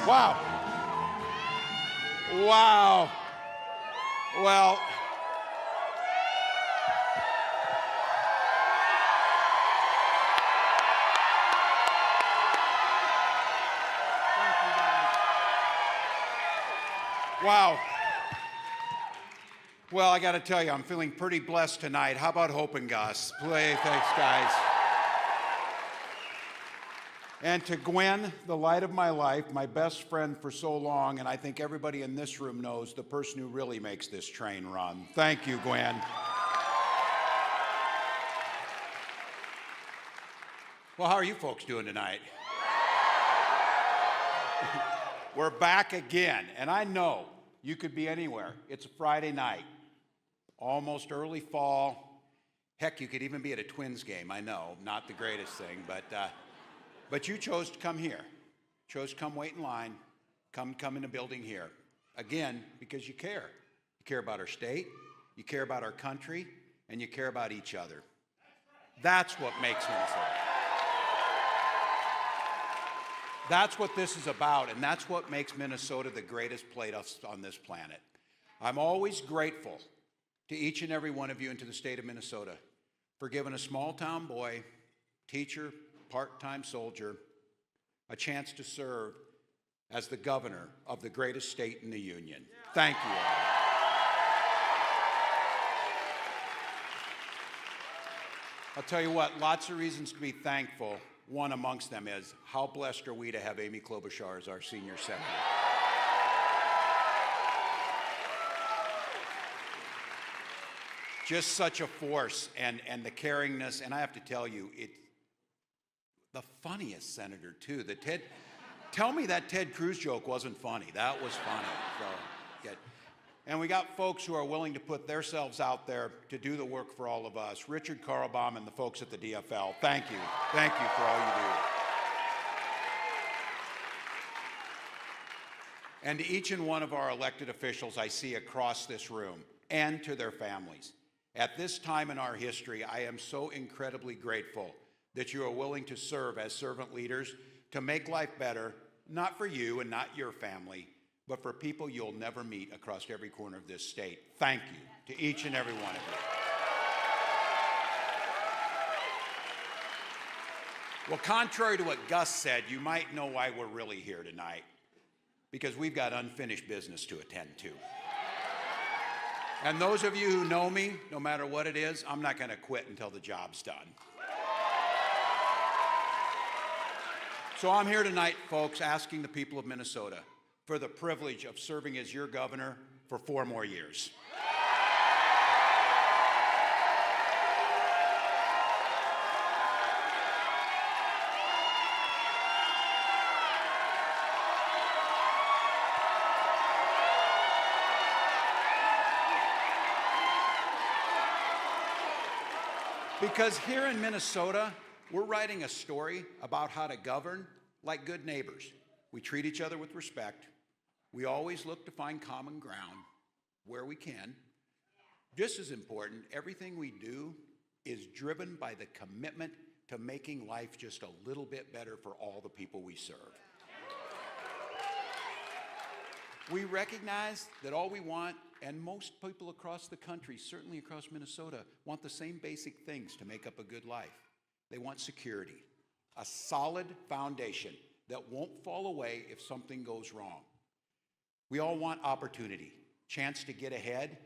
Wow. Wow. Well, wow. Well, I got to tell you, I'm feeling pretty blessed tonight. How about Hope and Gus? Play, thanks, guys. And to Gwen, the light of my life, my best friend for so long, and I think everybody in this room knows the person who really makes this train run. Thank you, Gwen. Well, how are you folks doing tonight? We're back again, and I know you could be anywhere. It's a Friday night, almost early fall. Heck, you could even be at a Twins game. I know, not the greatest thing, but you chose to come here. Chose to come wait in line, come in the building here. Again, because you care. You care about our state, you care about our country, and you care about each other. That's what makes Minnesota. That's what this is about, and that's what makes Minnesota the greatest place on this planet. I'm always grateful to each and every one of you and to the state of Minnesota for giving a small-town boy, teacher, part-time soldier, a chance to serve as the governor of the greatest state in the union. Thank you all. I'll tell you what, lots of reasons to be thankful. One amongst them is, how blessed are we to have Amy Klobuchar as our senior senator? Just such a force, and the caringness, and I have to tell you, the funniest senator too. Tell me that Ted Cruz joke wasn't funny. That was funny. So, good. And we got folks who are willing to put themselves out there to do the work for all of us. Richard Karlbaum and the folks at the DFL, thank you. Thank you for all you do. And to each and one of our elected officials I see across this room, and to their families. At this time in our history, I am so incredibly grateful that you are willing to serve as servant leaders to make life better, not for you and not your family, but for people you'll never meet across every corner of this state. Thank you to each and every one of you. Well, contrary to what Gus said, you might know why we're really here tonight. Because we've got unfinished business to attend to. And those of you who know me, no matter what it is, I'm not going to quit until the job's done. So I'm here tonight, folks, asking the people of Minnesota for the privilege of serving as your governor for 4 more years. Because here in Minnesota, we're writing a story about how to govern like good neighbors. We treat each other with respect. We always look to find common ground where we can. Just as important, everything we do is driven by the commitment to making life just a little bit better for all the people we serve. We recognize that all we want, and most people across the country, certainly across Minnesota, want the same basic things to make up a good life. They want security, a solid foundation that won't fall away if something goes wrong. We all want opportunity, chance to get ahead,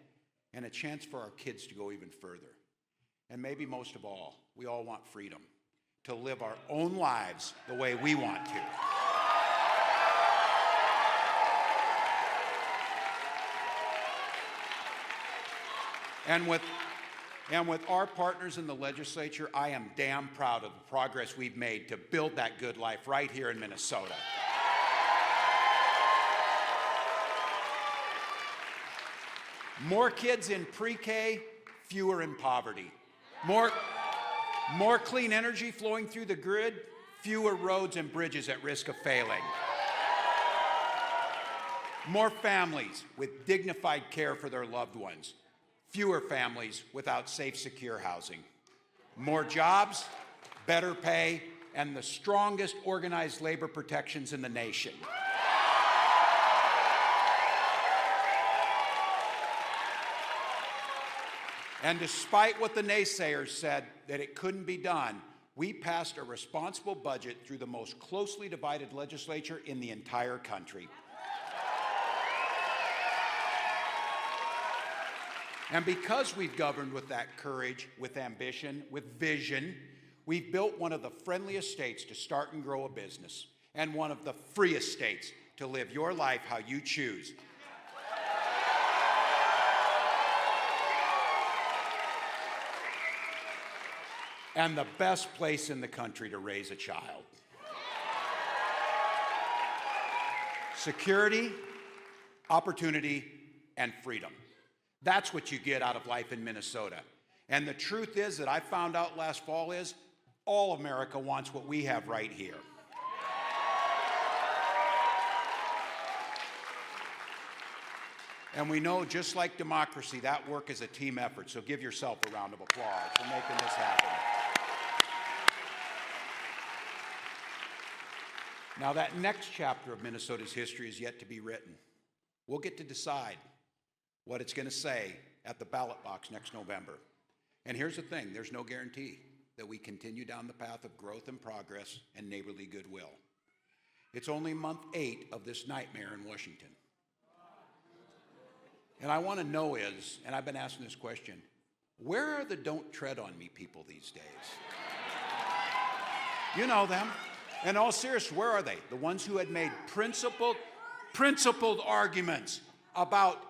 and a chance for our kids to go even further. And maybe most of all, we all want freedom to live our own lives the way we want to. And with our partners in the legislature, I am damn proud of the progress we've made to build that good life right here in Minnesota. More kids in pre-K, fewer in poverty. More clean energy flowing through the grid, fewer roads and bridges at risk of failing. More families with dignified care for their loved ones. Fewer families without safe, secure housing. More jobs, better pay, and the strongest organized labor protections in the nation. And despite what the naysayers said that it couldn't be done, we passed a responsible budget through the most closely divided legislature in the entire country. And because we've governed with that courage, with ambition, with vision, we've built one of the friendliest states to start and grow a business, and one of the freest states to live your life how you choose. And the best place in the country to raise a child. Security, opportunity, and freedom. That's what you get out of life in Minnesota. And the truth is that I found out last fall is all America wants what we have right here. And we know, just like democracy, that work is a team effort. So give yourself a round of applause for making this happen. Now, that next chapter of Minnesota's history is yet to be written. We'll get to decide what it's going to say at the ballot box next November. And here's the thing, there's no guarantee that we continue down the path of growth and progress and neighborly goodwill. It's only month 8 of this nightmare in Washington. And I want to know is, and I've been asking this question, where are the don't tread on me people these days? You know them. In all seriousness, where are they? The ones who had made principled arguments about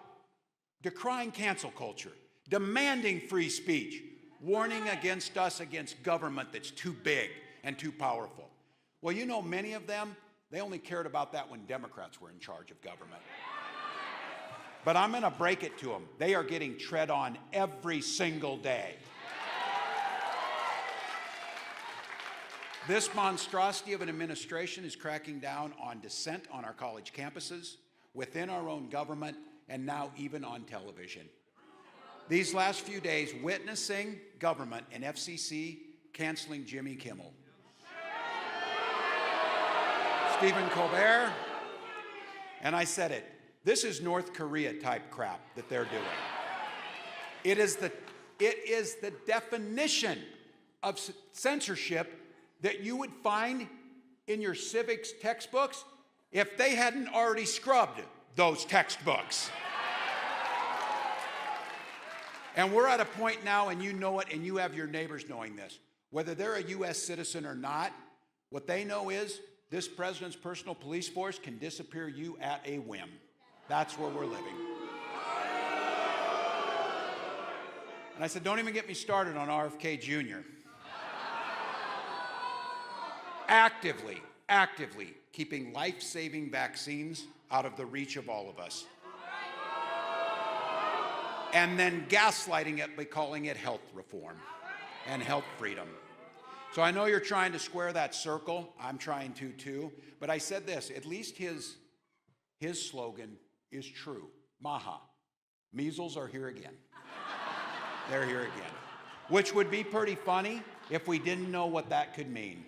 decrying cancel culture, demanding free speech, warning against us against government that's too big and too powerful. Well, you know, many of them, they only cared about that when Democrats were in charge of government. But I'm going to break it to them. They are getting tread on every single day. This monstrosity of an administration is cracking down on dissent on our college campuses, within our own government, and now even on television. These last few days, witnessing government and FCC canceling Jimmy Kimmel, Stephen Colbert, and I said it, this is North Korea type crap that they're doing. It is the definition of censorship that you would find in your civics textbooks if they hadn't already scrubbed those textbooks. And we're at a point now, and you know it, and you have your neighbors knowing this. Whether they're a U.S. citizen or not, what they know is this president's personal police force can disappear you at a whim. That's where we're living. And I said, don't even get me started on RFK Jr. Actively keeping life-saving vaccines out of the reach of all of us. And then gaslighting it by calling it health reform and health freedom. So I know you're trying to square that circle. I'm trying to too. But I said this, at least his slogan is true. Maha. Measles are here again. They're here again. Which would be pretty funny if we didn't know what that could mean.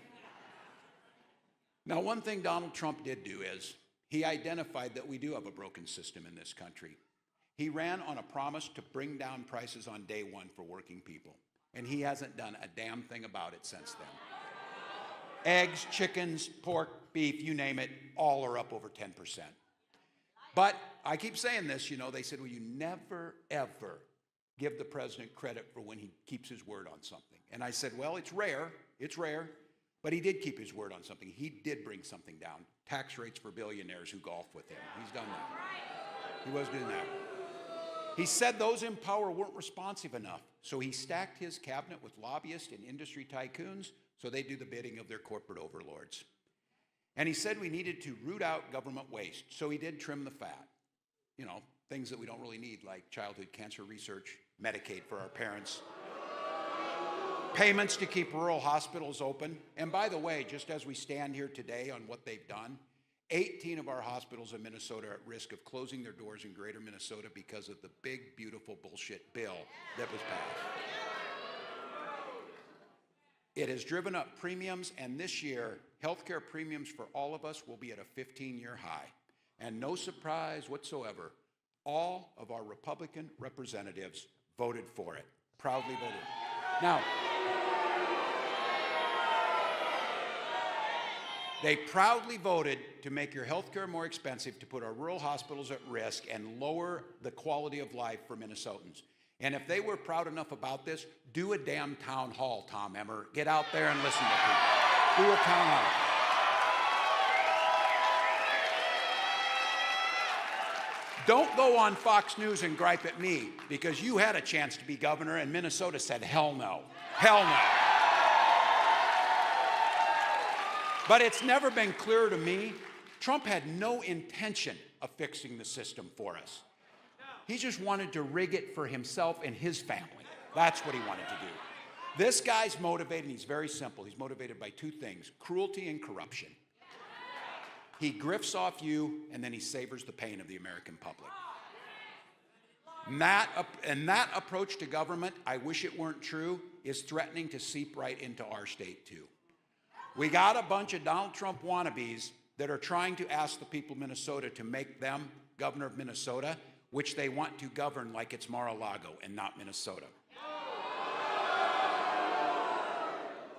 Now, one thing Donald Trump did do is he identified that we do have a broken system in this country. He ran on a promise to bring down prices on day one for working people. And he hasn't done a damn thing about it since then. Eggs, chickens, pork, beef, you name it, all are up over 10%. But I keep saying this, you know, they said, well, you never, ever give the president credit for when he keeps his word on something. And I said, well, it's rare, but he did keep his word on something. He did bring something down, tax rates for billionaires who golf with him. He's done that. He was doing that. He said those in power weren't responsive enough, so he stacked his cabinet with lobbyists and industry tycoons so they do the bidding of their corporate overlords. And he said we needed to root out government waste, so he did trim the fat. You know, things that we don't really need, like childhood cancer research, Medicaid for our parents, payments to keep rural hospitals open. And by the way, just as we stand here today on what they've done, 18 of our hospitals in Minnesota are at risk of closing their doors in greater Minnesota because of the big, beautiful bullshit bill that was passed. It has driven up premiums, and this year, healthcare premiums for all of us will be at a 15-year high. And no surprise whatsoever, all of our Republican representatives voted for it. Proudly voted. Now, they proudly voted to make your health care more expensive, to put our rural hospitals at risk, and lower the quality of life for Minnesotans. And if they were proud enough about this, do a damn town hall, Tom Emmer. Get out there and listen to people. Do a town hall. Don't go on Fox News and gripe at me, because you had a chance to be governor and Minnesota said, hell no, hell no. But it's never been clearer to me, Trump had no intention of fixing the system for us. He just wanted to rig it for himself and his family. That's what he wanted to do. This guy's motivated, and he's very simple. He's motivated by two things: cruelty and corruption. He grifts off you, and then he savors the pain of the American public. And that approach to government, I wish it weren't true, is threatening to seep right into our state too. We got a bunch of Donald Trump wannabes that are trying to ask the people of Minnesota to make them governor of Minnesota, which they want to govern like it's Mar-a-Lago and not Minnesota.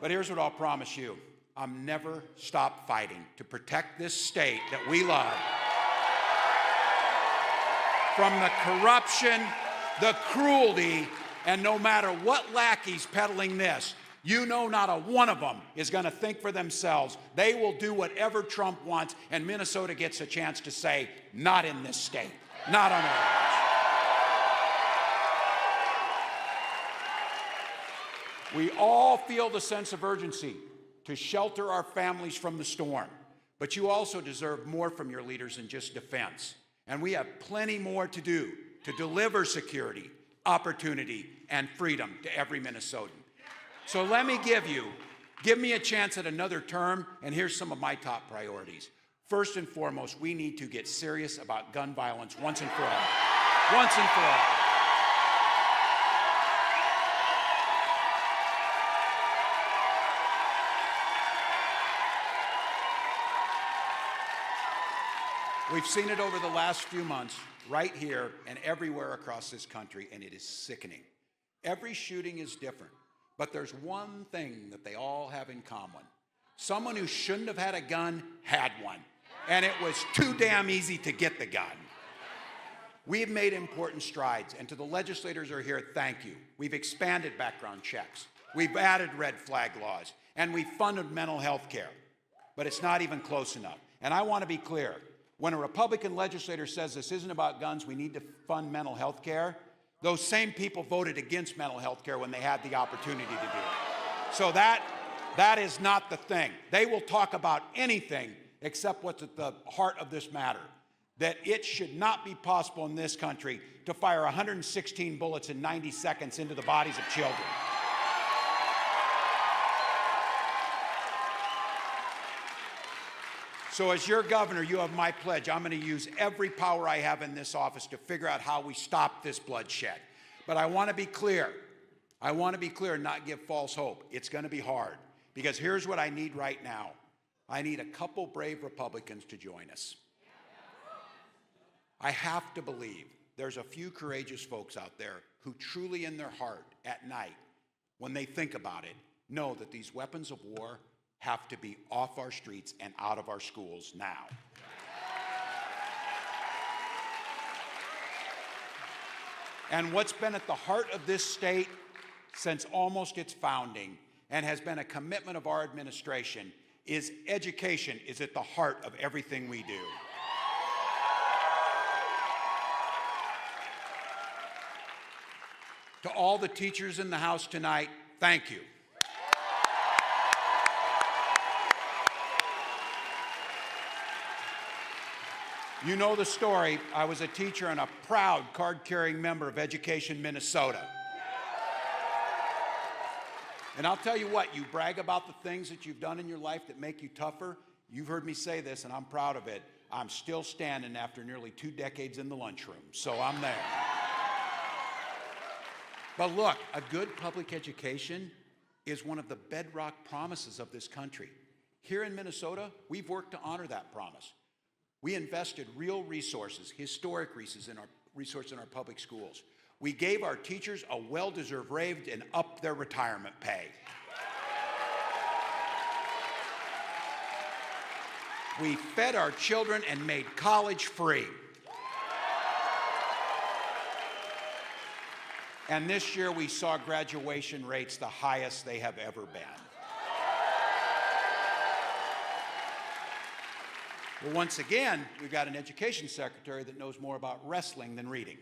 But here's what I'll promise you. I'll never stop fighting to protect this state that we love from the corruption, the cruelty, and no matter what lackey's peddling this, you know not a one of them is going to think for themselves. They will do whatever Trump wants, and Minnesota gets a chance to say, not in this state, not on our watch. We all feel the sense of urgency to shelter our families from the storm. But you also deserve more from your leaders than just defense. And we have plenty more to do to deliver security, opportunity, and freedom to every Minnesotan. So let me give me a chance at another term, and here's some of my top priorities. First and foremost, we need to get serious about gun violence once and for all. Once and for all. We've seen it over the last few months, right here and everywhere across this country, and it is sickening. Every shooting is different, but there's one thing that they all have in common. Someone who shouldn't have had a gun had one, and it was too damn easy to get the gun. We've made important strides, and to the legislators who are here, thank you. We've expanded background checks. We've added red flag laws, and we've funded mental health care. But it's not even close enough. And I want to be clear. When a Republican legislator says this isn't about guns, we need to fund mental health care, those same people voted against mental health care when they had the opportunity to do it. So that is not the thing. They will talk about anything except what's at the heart of this matter, that it should not be possible in this country to fire 116 bullets in 90 seconds into the bodies of children. So as your governor, you have my pledge. I'm going to use every power I have in this office to figure out how we stop this bloodshed. But I want to be clear. I want to be clear and not give false hope. It's going to be hard, because here's what I need right now. I need a couple brave Republicans to join us. I have to believe there's a few courageous folks out there who truly in their heart at night, when they think about it, know that these weapons of war have to be off our streets and out of our schools now. And what's been at the heart of this state since almost its founding, and has been a commitment of our administration, is education is at the heart of everything we do. To all the teachers in the House tonight, thank you. You know the story. I was a teacher and a proud card-carrying member of Education Minnesota. And I'll tell you what, you brag about the things that you've done in your life that make you tougher. You've heard me say this, and I'm proud of it. I'm still standing after nearly 2 decades in the lunchroom, so I'm there. But look, a good public education is one of the bedrock promises of this country. Here in Minnesota, we've worked to honor that promise. We invested real resources, historic resources in our public schools. We gave our teachers a well-deserved raise and upped their retirement pay. We fed our children and made college free. And this year we saw graduation rates the highest they have ever been. Well, once again, we've got an education secretary that knows more about wrestling than reading.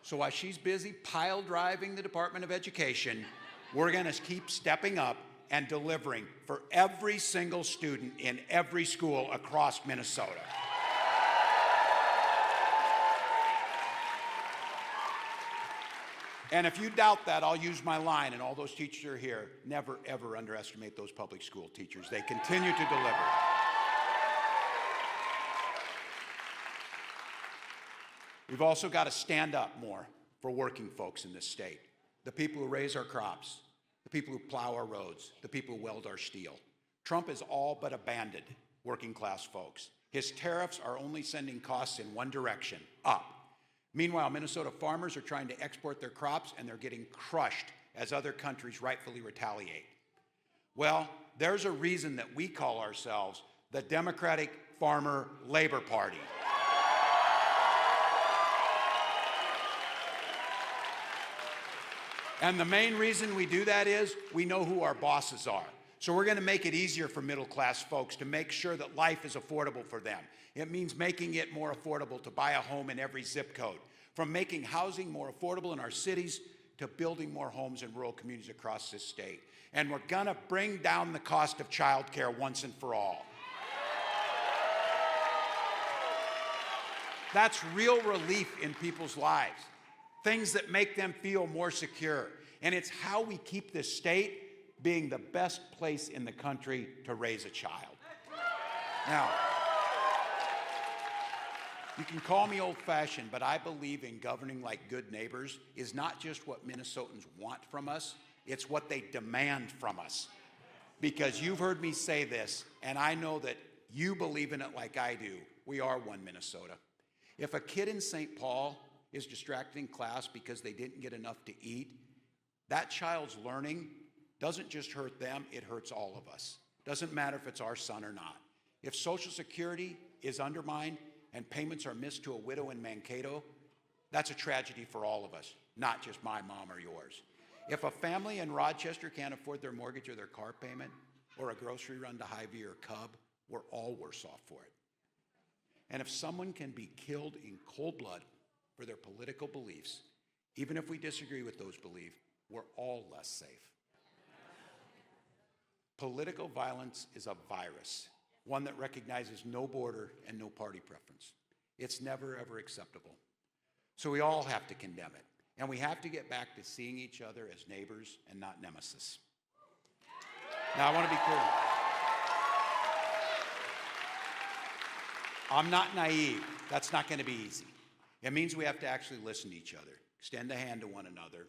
So while she's busy pile driving the Department of Education, we're going to keep stepping up and delivering for every single student in every school across Minnesota. And if you doubt that, I'll use my line, and all those teachers are here. Never, ever underestimate those public school teachers. They continue to deliver. We've also got to stand up more for working folks in this state. The people who raise our crops, the people who plow our roads, the people who weld our steel. Trump has all but abandoned working class folks. His tariffs are only sending costs in one direction, up. Meanwhile, Minnesota farmers are trying to export their crops and they're getting crushed as other countries rightfully retaliate. Well, there's a reason that we call ourselves the Democratic Farmer Labor Party. And the main reason we do that is we know who our bosses are. So we're going to make it easier for middle-class folks to make sure that life is affordable for them. It means making it more affordable to buy a home in every zip code. From making housing more affordable in our cities to building more homes in rural communities across this state. And we're going to bring down the cost of child care once and for all. That's real relief in people's lives. Things that make them feel more secure. And it's how we keep this state being the best place in the country to raise a child. Now, you can call me old-fashioned, but I believe in governing like good neighbors is not just what Minnesotans want from us, it's what they demand from us. Because you've heard me say this, and I know that you believe in it like I do. We are one Minnesota. If a kid in St. Paul is distracted in class because they didn't get enough to eat, that child's learning doesn't just hurt them, it hurts all of us. Doesn't matter if it's our son or not. If Social Security is undermined and payments are missed to a widow in Mankato, that's a tragedy for all of us, not just my mom or yours. If a family in Rochester can't afford their mortgage or their car payment, or a grocery run to Hy-Vee or Cub, we're all worse off for it. And if someone can be killed in cold blood for their political beliefs, even if we disagree with those beliefs, we're all less safe. Political violence is a virus, one that recognizes no border and no party preference. It's never, ever acceptable. So we all have to condemn it, and we have to get back to seeing each other as neighbors and not nemesis. Now, I want to be clear. I'm not naive. That's not going to be easy. It means we have to actually listen to each other, extend a hand to one another,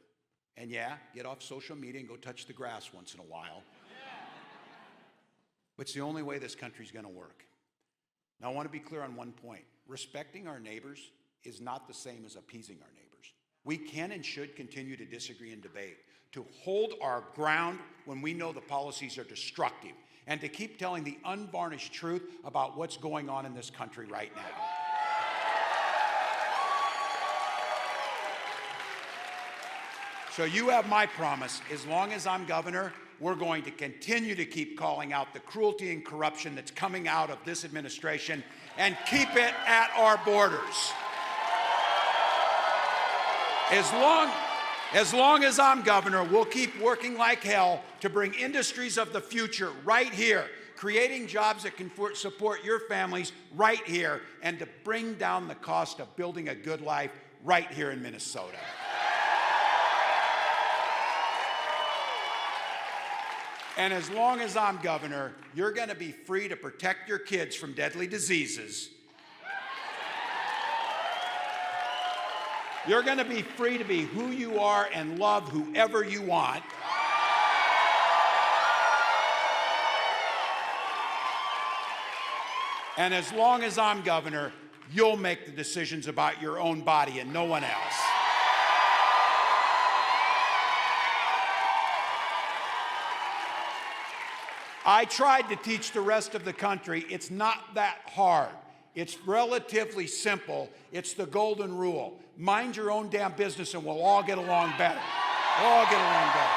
and yeah, get off social media and go touch the grass once in a while. But it's the only way this country's going to work. Now, I want to be clear on one point. Respecting our neighbors is not the same as appeasing our neighbors. We can and should continue to disagree and debate, to hold our ground when we know the policies are destructive, and to keep telling the unvarnished truth about what's going on in this country right now. So you have my promise. As long as I'm governor, we're going to continue to keep calling out the cruelty and corruption that's coming out of this administration and keep it at our borders. As long as I'm governor, we'll keep working like hell to bring industries of the future right here, creating jobs that can support your families right here, and to bring down the cost of building a good life right here in Minnesota. And as long as I'm governor, you're going to be free to protect your kids from deadly diseases. You're going to be free to be who you are and love whoever you want. And as long as I'm governor, you'll make the decisions about your own body and no one else. I tried to teach the rest of the country. It's not that hard. It's relatively simple. It's the golden rule. Mind your own damn business and we'll all get along better. We'll all get along better.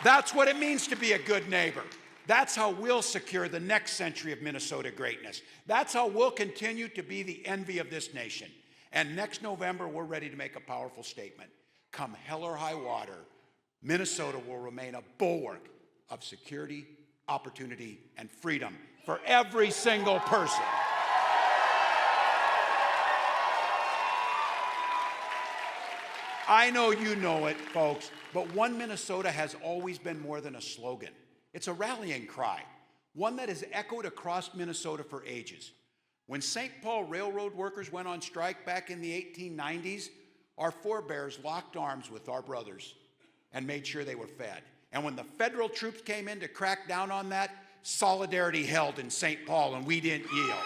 That's what it means to be a good neighbor. That's how we'll secure the next century of Minnesota greatness. That's how we'll continue to be the envy of this nation. And next November, we're ready to make a powerful statement. Come hell or high water, Minnesota will remain a bulwark of security, opportunity, and freedom for every single person. I know you know it, folks, but One Minnesota has always been more than a slogan. It's a rallying cry, one that has echoed across Minnesota for ages. When St. Paul railroad workers went on strike back in the 1890s, our forebears locked arms with our brothers and made sure they were fed. And when the federal troops came in to crack down on that, solidarity held in St. Paul and we didn't yield.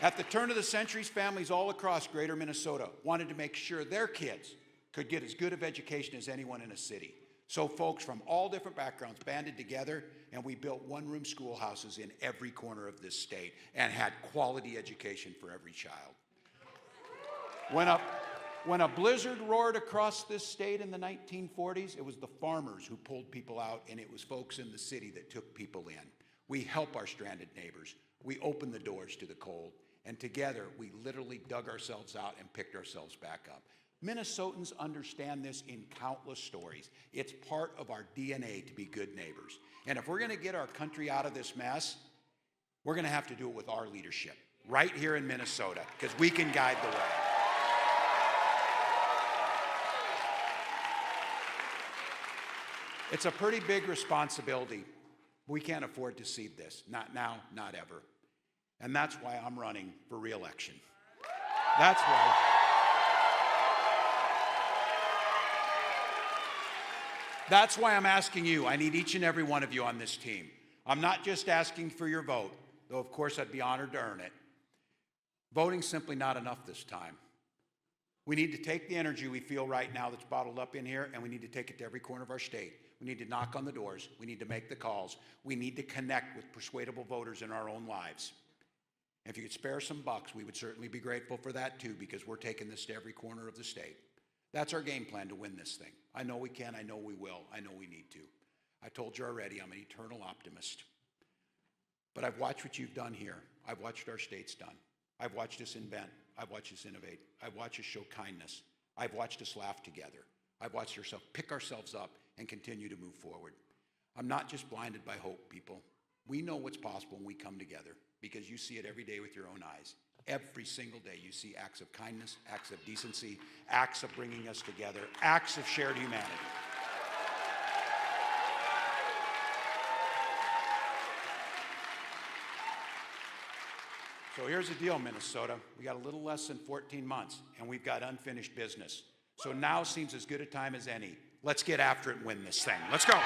At the turn of the century, families all across greater Minnesota wanted to make sure their kids could get as good of education as anyone in a city. So folks from all different backgrounds banded together and we built one-room schoolhouses in every corner of this state and had quality education for every child. When a blizzard roared across this state in the 1940s, it was the farmers who pulled people out and it was folks in the city that took people in. We help our stranded neighbors. We open the doors to the cold. And together, we literally dug ourselves out and picked ourselves back up. Minnesotans understand this in countless stories. It's part of our DNA to be good neighbors. And if we're going to get our country out of this mess, we're going to have to do it with our leadership right here in Minnesota, because we can guide the way. It's a pretty big responsibility. We can't afford to cede this. Not now, not ever. And that's why I'm running for re-election. That's why. That's why I'm asking you. I need each and every one of you on this team. I'm not just asking for your vote, though of course I'd be honored to earn it. Voting's simply not enough this time. We need to take the energy we feel right now that's bottled up in here, and we need to take it to every corner of our state. We need to knock on the doors. We need to make the calls. We need to connect with persuadable voters in our own lives. If you could spare some bucks, we would certainly be grateful for that too, because we're taking this to every corner of the state. That's our game plan to win this thing. I know we can, I know we will, I know we need to. I told you already, I'm an eternal optimist. But I've watched what you've done here. I've watched our states done. I've watched us invent. I've watched us innovate. I've watched us show kindness. I've watched us laugh together. I've watched ourselves pick ourselves up and continue to move forward. I'm not just blinded by hope, people. We know what's possible when we come together, because you see it every day with your own eyes. Every single day you see acts of kindness, acts of decency, acts of bringing us together, acts of shared humanity. So here's the deal, Minnesota. We got a little less than 14 months, and we've got unfinished business. So now seems as good a time as any. Let's get after it and win this thing. Let's go.